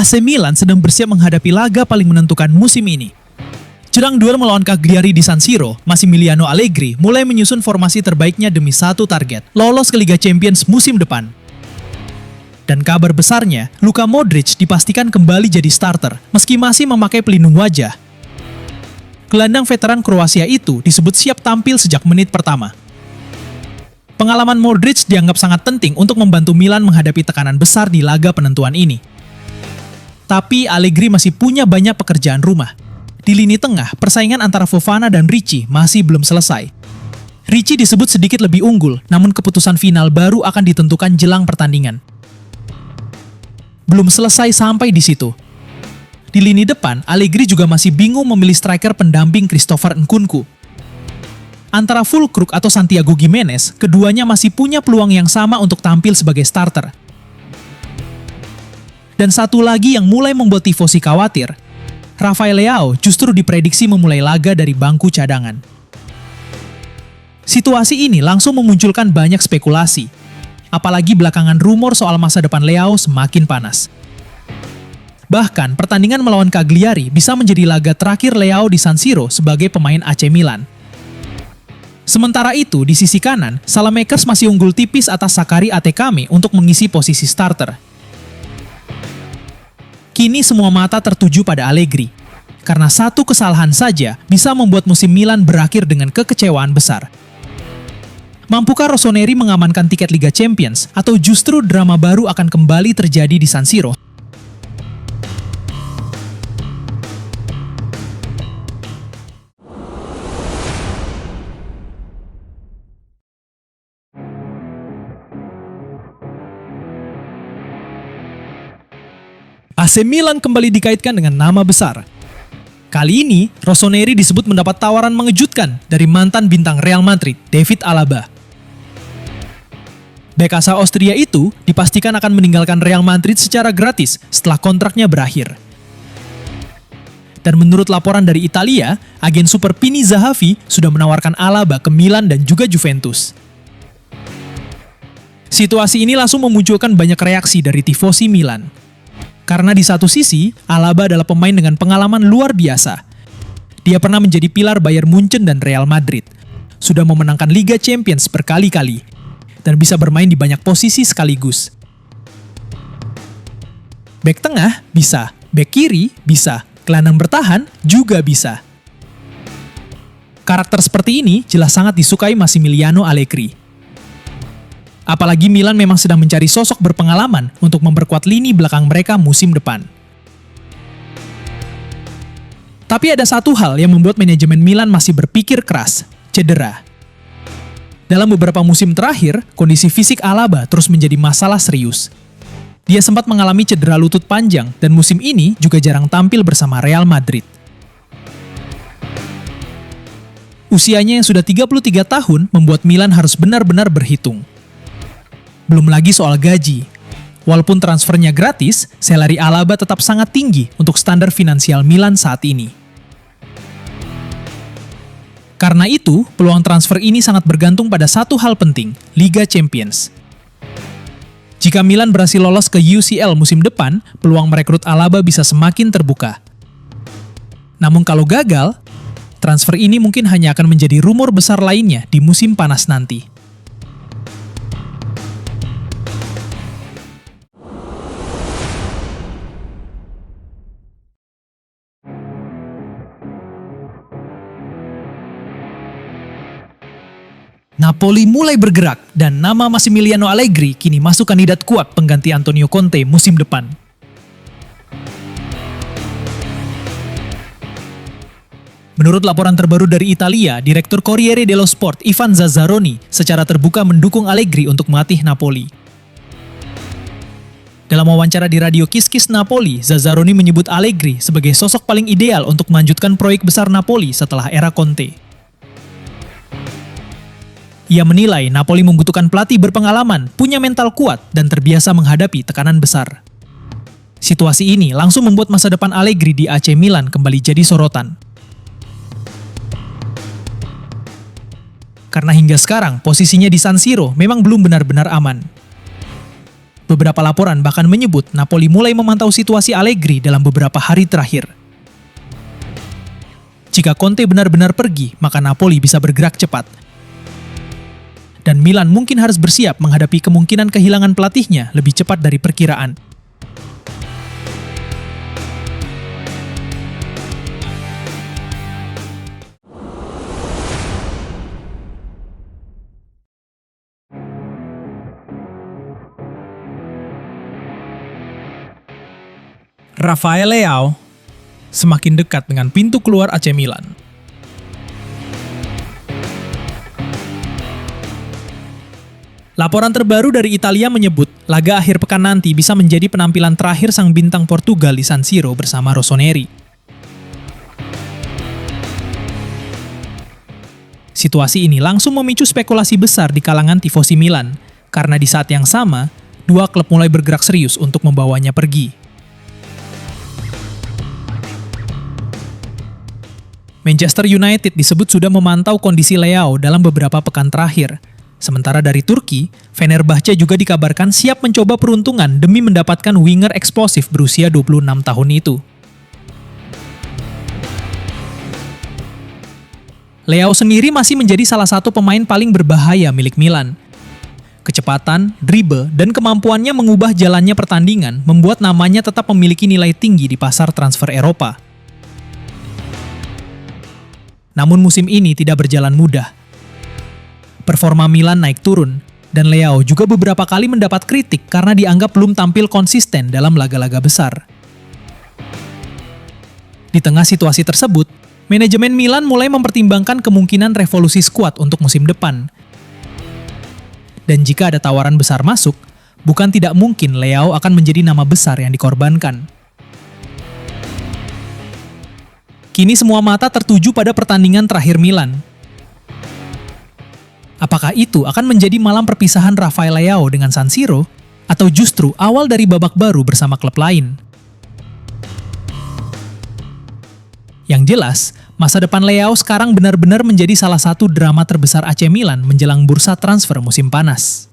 AC Milan sedang bersiap menghadapi laga paling menentukan musim ini. Jelang duel melawan Cagliari di San Siro, Massimiliano Allegri mulai menyusun formasi terbaiknya demi satu target, lolos ke Liga Champions musim depan. Dan kabar besarnya, Luka Modric dipastikan kembali jadi starter, meski masih memakai pelindung wajah. Gelandang veteran Kroasia itu disebut siap tampil sejak menit pertama. Pengalaman Modric dianggap sangat penting untuk membantu Milan menghadapi tekanan besar di laga penentuan ini. Tapi Allegri masih punya banyak pekerjaan rumah. Di lini tengah, persaingan antara Fofana dan Ricci masih belum selesai. Ricci disebut sedikit lebih unggul, namun keputusan final baru akan ditentukan jelang pertandingan. Belum selesai sampai di situ. Di lini depan, Allegri juga masih bingung memilih striker pendamping Christopher Nkunku. Antara Füllkrug atau Santiago Gimenez, keduanya masih punya peluang yang sama untuk tampil sebagai starter. Dan satu lagi yang mulai membuat tifosi khawatir, Rafael Leao justru diprediksi memulai laga dari bangku cadangan. Situasi ini langsung memunculkan banyak spekulasi, apalagi belakangan rumor soal masa depan Leao semakin panas. Bahkan, pertandingan melawan Cagliari bisa menjadi laga terakhir Leao di San Siro sebagai pemain AC Milan. Sementara itu, di sisi kanan, Salamakers masih unggul tipis atas Sakari Atekame untuk mengisi posisi starter. Kini semua mata tertuju pada Allegri, karena satu kesalahan saja bisa membuat musim Milan berakhir dengan kekecewaan besar. Mampukah Rossoneri mengamankan tiket Liga Champions, atau justru drama baru akan kembali terjadi di San Siro? AC Milan kembali dikaitkan dengan nama besar. Kali ini, Rossoneri disebut mendapat tawaran mengejutkan dari mantan bintang Real Madrid, David Alaba. Bek asal Austria itu dipastikan akan meninggalkan Real Madrid secara gratis setelah kontraknya berakhir. Dan menurut laporan dari Italia, agen super Pini Zahavi sudah menawarkan Alaba ke Milan dan juga Juventus. Situasi ini langsung memunculkan banyak reaksi dari tifosi Milan. Karena di satu sisi, Alaba adalah pemain dengan pengalaman luar biasa. Dia pernah menjadi pilar Bayern Munchen dan Real Madrid. Sudah memenangkan Liga Champions berkali-kali. Dan bisa bermain di banyak posisi sekaligus. Bek tengah bisa, bek kiri bisa, gelandang bertahan juga bisa. Karakter seperti ini jelas sangat disukai Massimiliano Allegri. Apalagi Milan memang sedang mencari sosok berpengalaman untuk memperkuat lini belakang mereka musim depan. Tapi ada satu hal yang membuat manajemen Milan masih berpikir keras, cedera. Dalam beberapa musim terakhir, kondisi fisik Alaba terus menjadi masalah serius. Dia sempat mengalami cedera lutut panjang dan musim ini juga jarang tampil bersama Real Madrid. Usianya yang sudah 33 tahun membuat Milan harus benar-benar berhitung. Belum lagi soal gaji. Walaupun transfernya gratis, salary Alaba tetap sangat tinggi untuk standar finansial Milan saat ini. Karena itu, peluang transfer ini sangat bergantung pada satu hal penting, Liga Champions. Jika Milan berhasil lolos ke UCL musim depan, peluang merekrut Alaba bisa semakin terbuka. Namun kalau gagal, transfer ini mungkin hanya akan menjadi rumor besar lainnya di musim panas nanti. Napoli mulai bergerak dan nama Massimiliano Allegri kini masuk kandidat kuat pengganti Antonio Conte musim depan. Menurut laporan terbaru dari Italia, Direktur Corriere dello Sport Ivan Zazzaroni secara terbuka mendukung Allegri untuk melatih Napoli. Dalam wawancara di radio Kiss Kiss Napoli, Zazzaroni menyebut Allegri sebagai sosok paling ideal untuk melanjutkan proyek besar Napoli setelah era Conte. Ia menilai Napoli membutuhkan pelatih berpengalaman, punya mental kuat, dan terbiasa menghadapi tekanan besar. Situasi ini langsung membuat masa depan Allegri di AC Milan kembali jadi sorotan. Karena hingga sekarang posisinya di San Siro memang belum benar-benar aman. Beberapa laporan bahkan menyebut Napoli mulai memantau situasi Allegri dalam beberapa hari terakhir. Jika Conte benar-benar pergi, maka Napoli bisa bergerak cepat. Dan Milan mungkin harus bersiap menghadapi kemungkinan kehilangan pelatihnya lebih cepat dari perkiraan. Rafael Leao semakin dekat dengan pintu keluar AC Milan. Laporan terbaru dari Italia menyebut laga akhir pekan nanti bisa menjadi penampilan terakhir sang bintang Portugal di San Siro bersama Rossoneri. Situasi ini langsung memicu spekulasi besar di kalangan tifosi Milan, karena di saat yang sama, dua klub mulai bergerak serius untuk membawanya pergi. Manchester United disebut sudah memantau kondisi Leao dalam beberapa pekan terakhir. Sementara dari Turki, Fenerbahce juga dikabarkan siap mencoba peruntungan demi mendapatkan winger eksplosif berusia 26 tahun itu. Leao sendiri masih menjadi salah satu pemain paling berbahaya milik Milan. Kecepatan, dribble, dan kemampuannya mengubah jalannya pertandingan membuat namanya tetap memiliki nilai tinggi di pasar transfer Eropa. Namun musim ini tidak berjalan mudah. Performa Milan naik turun, dan Leao juga beberapa kali mendapat kritik karena dianggap belum tampil konsisten dalam laga-laga besar. Di tengah situasi tersebut, manajemen Milan mulai mempertimbangkan kemungkinan revolusi skuad untuk musim depan. Dan jika ada tawaran besar masuk, bukan tidak mungkin Leao akan menjadi nama besar yang dikorbankan. Kini semua mata tertuju pada pertandingan terakhir Milan. Apakah itu akan menjadi malam perpisahan Rafael Leao dengan San Siro, atau justru awal dari babak baru bersama klub lain? Yang jelas, masa depan Leao sekarang benar-benar menjadi salah satu drama terbesar AC Milan menjelang bursa transfer musim panas.